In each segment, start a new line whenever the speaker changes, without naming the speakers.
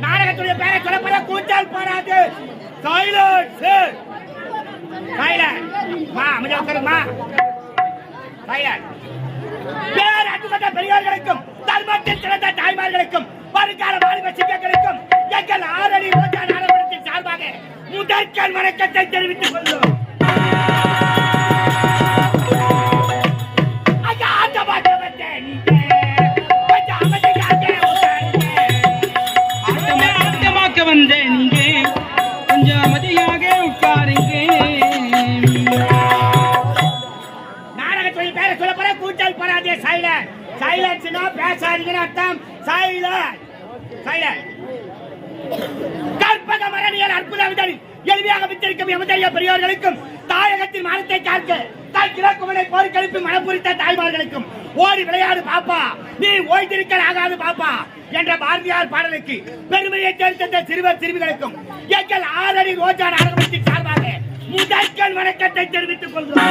நாடகத்துடைய பேரை சொல்லப்பட கூச்சல் போடாது. சைலன்ஸ் சைலன்ஸ் மா அமைதியா உட்காருமா. சைலன்ஸ் பேர் அன்புமன்ற பெரியோர்களுக்கும் தர்மத்தில் சிறந்த தாய்மார்களுக்கும் வருங்கால வாலிப சிங்கங்களுக்கும் எங்கள் ஆரணி ரோஜா நாடகத்தின் சார்பாக முதற்கண் வணக்கத்தை தெரிவித்துக் கொள்கிறோம்.
வந்தேன் நீங்க கொஞ்சம் அமைதியாக உட்காருங்க.
நாடகத்துடைய பேரை சொல்ல போற கூச்சல் போடாதே. சைலன்ஸ் சைலன்ஸ்னா பேசாதீங்கன்னு அர்த்தம். சைலன்ஸ் சைலன்ஸ் கற்பக மரணியல் அற்புத விதனில் எளிமையாக வித்திருக்கும் எமதறிய பெரியோர்களுக்கும் தாயகத்தின் மானத்தை காக்க தாய் கிழக்குமனை போர்க்களிப்பு மனப்புரித்த தாய்மார்களுக்கும் ஓடி விளையாடு பாப்பா நீ ஓய்ந்திருக்க ஆகாது பாப்பா என்ற பாரதியார் பாடலுக்கு பெருமையை சேர்த்த சிறுவர் சிறுமிகளுக்கும் எங்கள் ஆரணி ரோஜா நாடகத்தின் சார்பாக முதற்கண் வணக்கத்தை தெரிவித்துக் கொள்கிறோம்.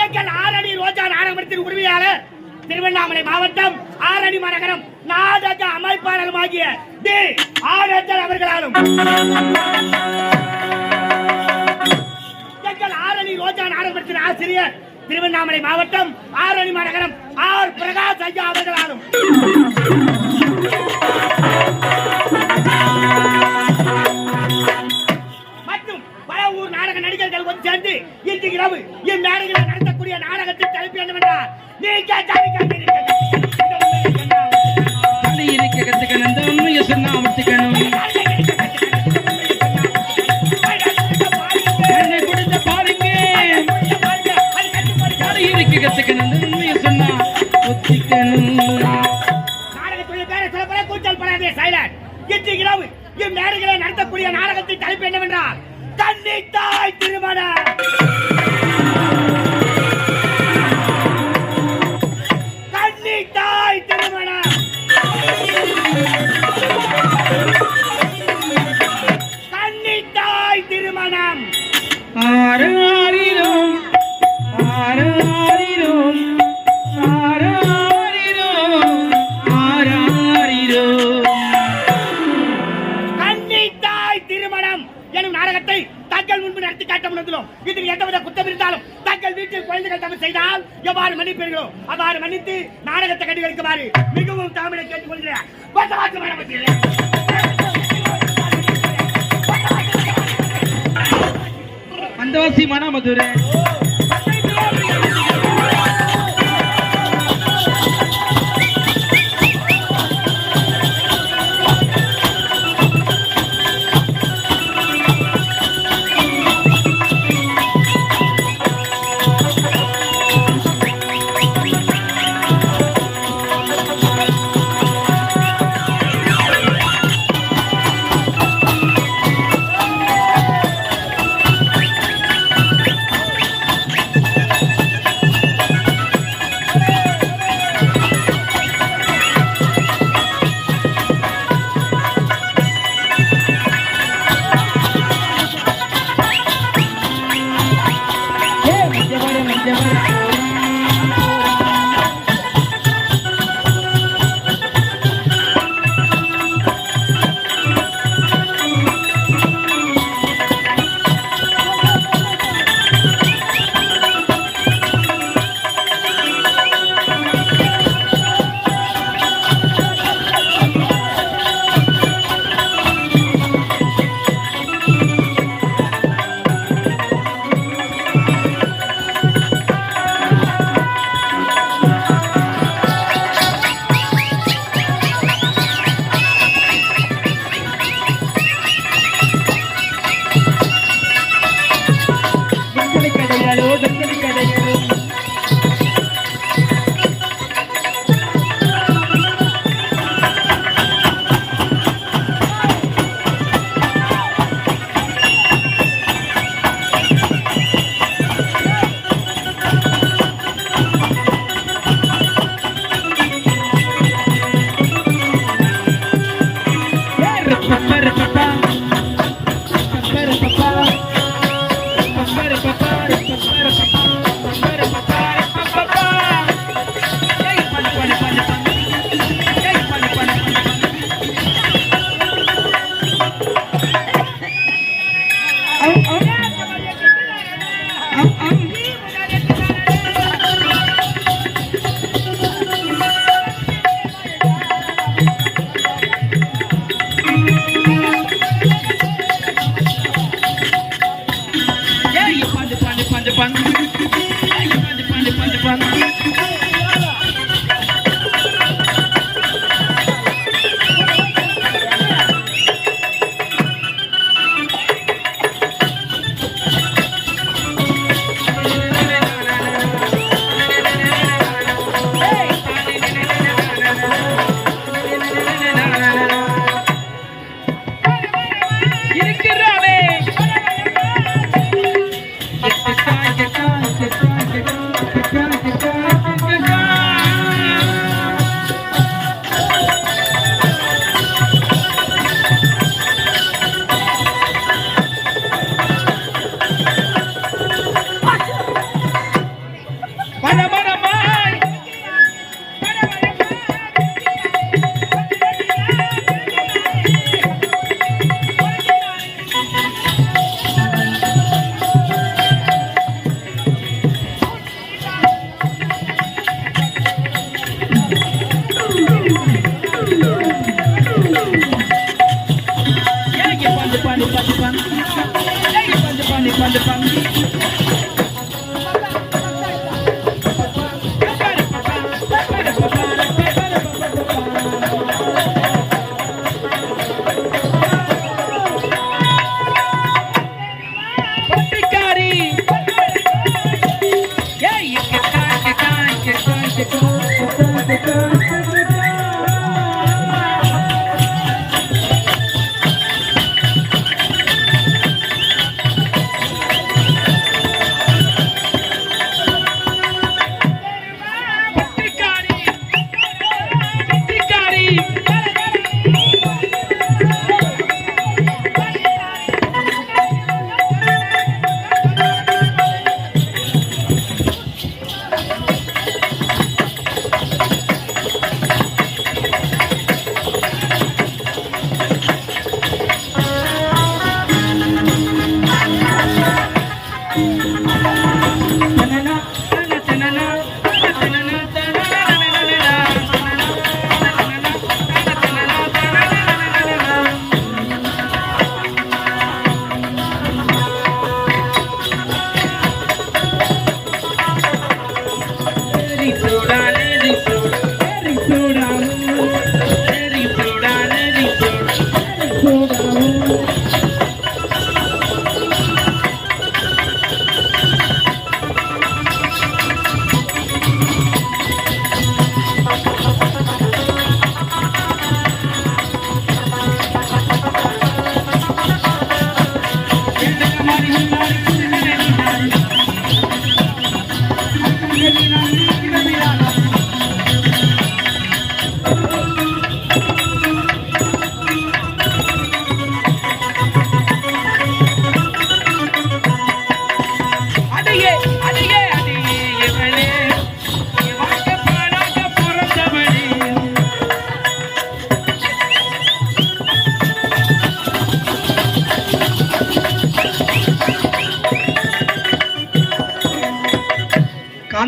எங்கள் ஆரணி ரோஜா நாடகத்தின் உரிமையாளர் திருவண்ணாமலை மாவட்டம் ஆரணி மாநகரம் நாடக அமைப்பாளருமாகிய டி ஆனந்தன் அவர்களாலும் எங்கள் ஆரணி ரோஜா நாடகத்தின் ஆசிரியர் திருவண்ணாமலை மாவட்டம் ஆரணி மாநகரம் ஆர் பிரகாஷ் ஐயா அவர்களாலும் மற்றும் பல ஊர் நாடக நடிகர்கள் வந்து சேர்ந்து இன்று இரவு இந்நாடகங்களை நடத்தக்கூடிய நாடகத்தில் தலைப்பு என்னவென்றால் நடத்தக்கூடிய நாடகத்தின் தலைப்பு என்னவென்றால் கன்னித்தாய் திருமணம். கன்னித்தாய் திருமணம் கன்னித்தாய் திருமணம்.
ஆராரிரோம் ஆராரிரோம் ஆராரிரோம் ஆராரிரோம்.
கன்னித்தாய் திருமணம் எனும் நாடகத்தை தங்கள் முன்பு நடத்தி காட்ட முன்வந்துள்ளோம். இதில் எந்தவித குற்றம் இருந்தாலும் தங்கள் வீட்டில் குழந்தைகள் தவறு செய்தால் எவ்வாறு மன்னிப்பீர்களோ அவ்வாறு மன்னித்து நாடகத்தை கண்டுகளிக்குமாறு மிகவும் தாமிட கேட்டுக்கொள்கிறேன்.
வந்தவாசி மனமதுரை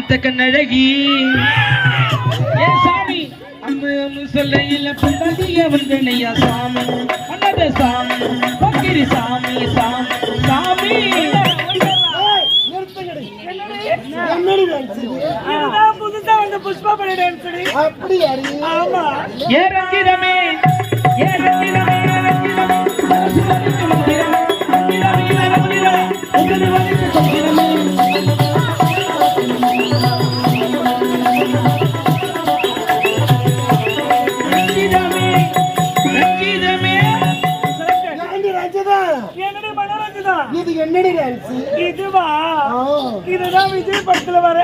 அந்த கண்ணழகி ஏ சாமி அம்மு சொல்லையில பந்ததிய வந்தனையா சாமி அண்ணத சாமி பக்கிரி சாமி சாமி சாமி
புதுசா வந்து புஷ்பா பண்ணி டான்ஸ்
அப்படி
ஆமா
ஏ ரஞ்சிதமே ஏ ரஞ்சிதமே ரஞ்சிதமே சுவரிக்கு மந்திரமே ரஞ்சிதமே ரஞ்சிதமே உங்கள் வலிக்கு மந்திரமே ரஞ்சிதமே ரஞ்சிதமே
என்னடி மனோரஞ்சனா
இது என்னடி டான்ஸ்
இதுவா இதுதான் விஜய் படத்துல வர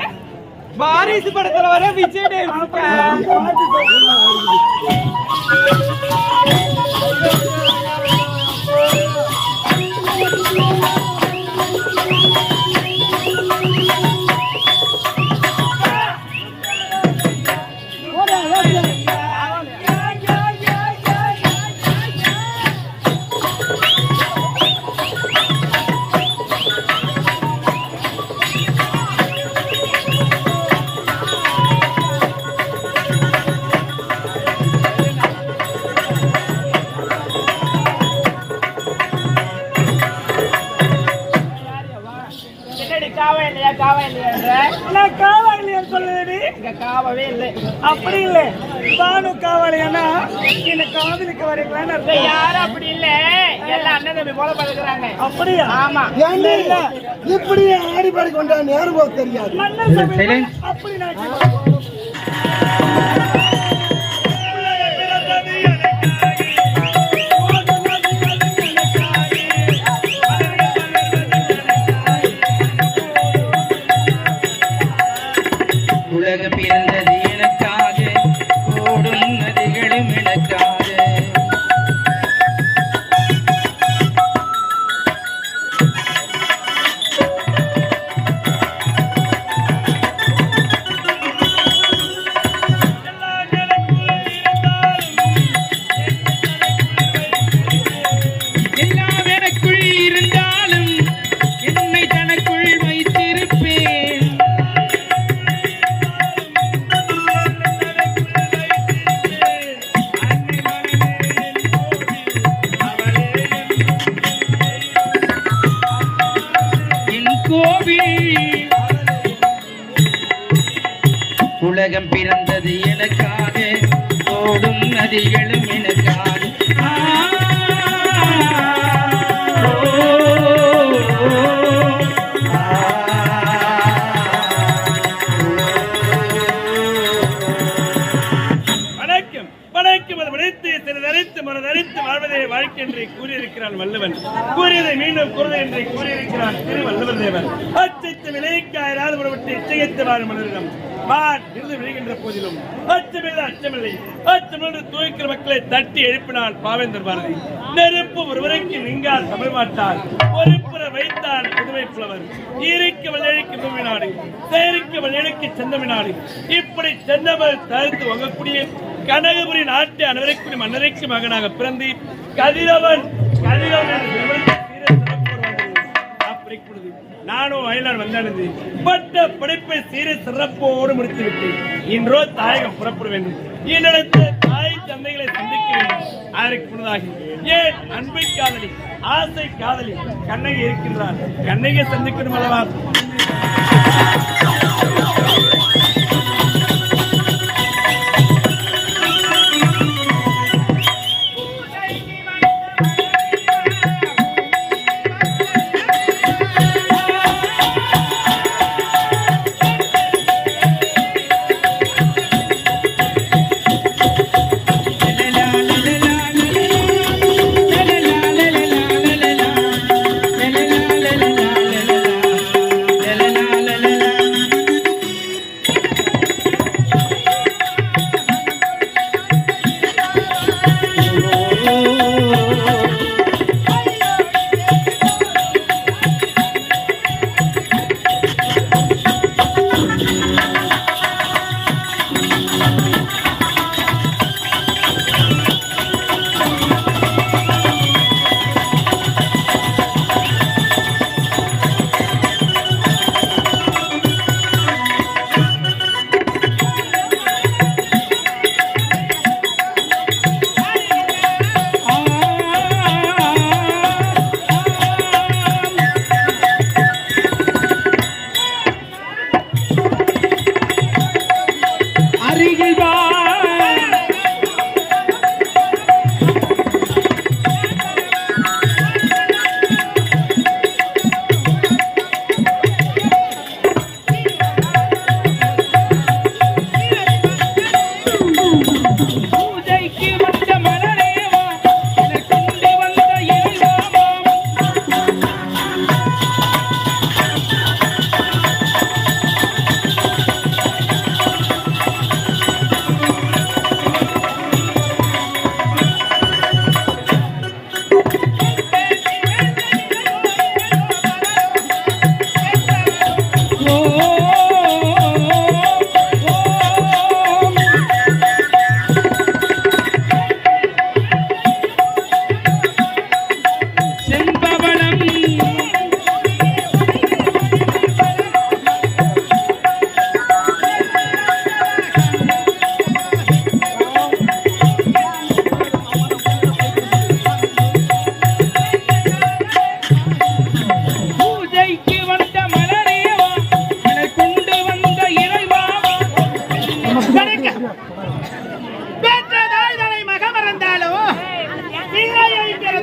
வாரிசு படத்துல வர விஜய் டான்ஸ் அப்படி இல்ல பானு காவலியானா என்ன காதலிக்க வரீங்களா யாரும் அப்படி இல்ல எல்லாம் அண்ணன் தம்பி போல பழகுறாங்க அப்படியா ஆமா
இப்படி ஆடி பாடி கொண்டா நேரம் போக தெரியாது
அப்படி நான்
உலக பிறந்தது எனக்காக ஓடும் நதிகளும் எனக்காக எல்லாம் எனக்குள் இருந்தாலும் என்னை தனக்குள் வைத்திருப்பேன் உலகம் பிறந்தது எனக்காக ஓடும் நதிகளும் எனக்காக
வணக்கம் வணக்கம் அது விளைத்து சிறிதரித்து மனதரித்து வாழ்வதை வாழ்க்கை என்று கூறியிருக்கிறான் வல்லவன் கூறியதை மீண்டும் கூறுதை என்று கூறியிருக்கிறான் திரு வல்லவர் தேவன் அச்சத்து விலைக்காயிராது ஒருவற்றை இச்சையத்து வாழும் மனிதனம் வான் இருந்து விழுகின்ற போதிலும் அச்சமில்லை அச்சமில்லை அச்சமில்லை தூய்க்கிற மக்களை தட்டி எழுப்பினான் பாவேந்தர் பாரதி நெருப்பு ஒருவரைக்கு நீங்கால் தமிழ் மாட்டார் ஒரு புற வைத்தான் புதுமை புலவர் ஈரிக்க வழியழைக்கு பூமி நாடு சேரிக்க வழியழைக்கு செந்தமி நாடு இப்படி செந்தமல் தடுத்து வங்கக்கூடிய கனகபுரி நாட்டு அனைவருக்கும் மன்னரைக்கு மகனாக பிறந்து கதிரவன் நானும் வயலார் வந்தடைந்து பட்ட படிப்பை சீர சிறப்போடு முடித்து விட்டேன் இன்றோ தாயகம் புறப்பட வேண்டும் என்னிடத்து தாய் தந்தைகளை சந்திக்க வேண்டும் அதற்கு முன்னதாக ஏன் அன்பை காதலி ஆசை காதலி கண்ணகி இருக்கின்றார் கண்ணகை சந்திக்கணும் அல்லவா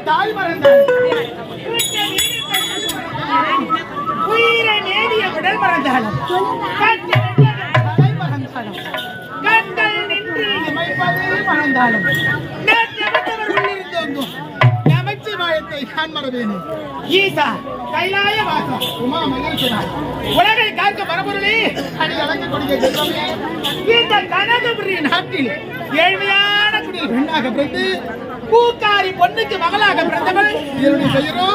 தாய் மறந்தாள்.
உயிரை நேடிய உடல் மறந்தாலும்
தலை மறந்தாலும்
கண்கள் நின்று
இமைப்பதே மறந்தாலும்
நேற்றவர்
உள்ளிருந்தோங்கும் நமச்சிவாயத்தை நான் மறவேனே.
ஈசா கைலாய வாசா
உமா மகேஸ்வரன்
உலகை காக்க பரபொருளே
அடி அடங்க கொடிய செல்வமே,
இந்த கனகபுரி
நாட்டில் ஏழ்மையான குடியில் பெண்ணாக பிறந்து
பூக்காரி பொண்ணுக்கு மகளாக பிறந்தவள்
என்னுடைய பெயரோ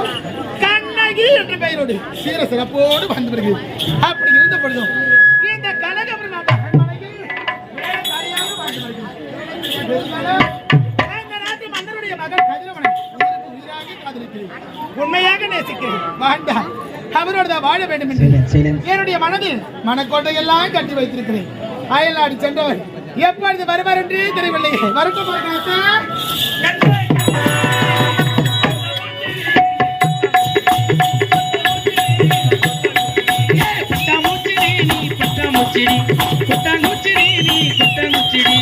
கண்ணகி என்ற பெயரோடு
சீர சிறப்போடு வந்து வருகிறது. அப்படி இருந்த பொழுதும்
இந்த கனகபுரி நாட்டு அரண்மனையில் வேலைக்காரியாக வாழ்ந்து வருகிறார். இந்த நாட்டு மன்னருடைய மகன்
கதிரவனை உயிருக்கு உயிராக காதலிக்கிறேன்.
உண்மையாக நேசிக்கிறேன்.
வேண்டாம், அவரோடு தான் வாழ வேண்டும் என்று என்னுடைய மனதில் மனக்கோட்டை எல்லாம் கட்டி வைத்திருக்கிறேன். அயல்நாடு சென்றவர் எப்பொழுது வருவார் என்றே தெரியவில்லை. வரட்டும்
பட்டாமுச்சிடி பட்டாமுச்சிடி நீ பட்டாமுச்சிடி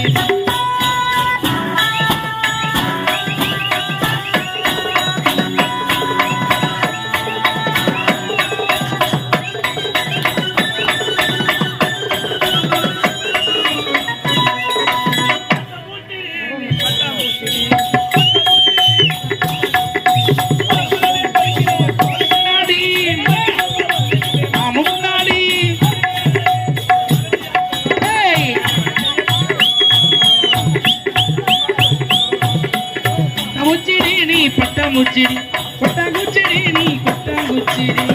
பட்டாமுச்சிடி பட்டாமுச்சிடி நீ பட்டாமுச்சிடி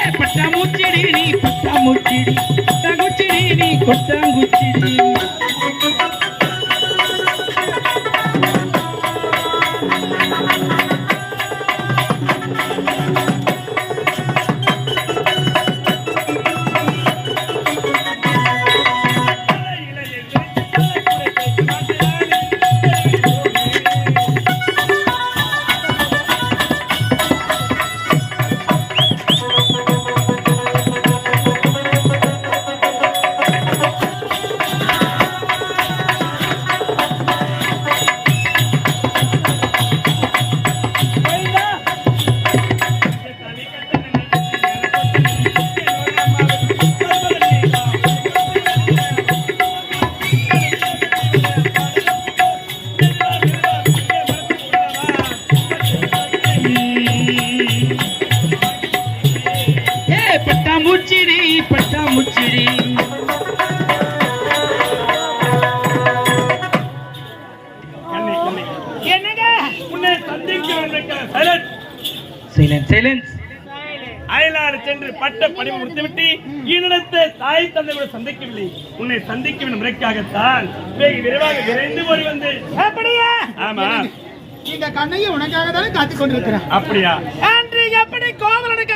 பட்டாமுச்சிடி பட்டாங்குச்சிடி நீ கொட்டாங்குச்சிடி பட்டாமுச்சிடி பட்டாமுச்சிடி
என்னங்க
உன்னை சந்திக்க
சைலன்ஸ்
அயலாறு சென்று பட்ட பணிவு முடித்துவிட்டு என்னிடத்த தாய் தந்தையோட சந்திக்கவில்லை. உன்னை சந்திக்கும் முறைக்காகத்தான் வெகு விரைவாக விரைந்து ஓடி வந்து.
அப்படியா?
ஆமா,
இந்த கண்ணையை உனக்காக தானே காத்துக் கொண்டிருக்கிறேன்.
அப்படியா?
அன்று எப்படி கோவலனுக்கு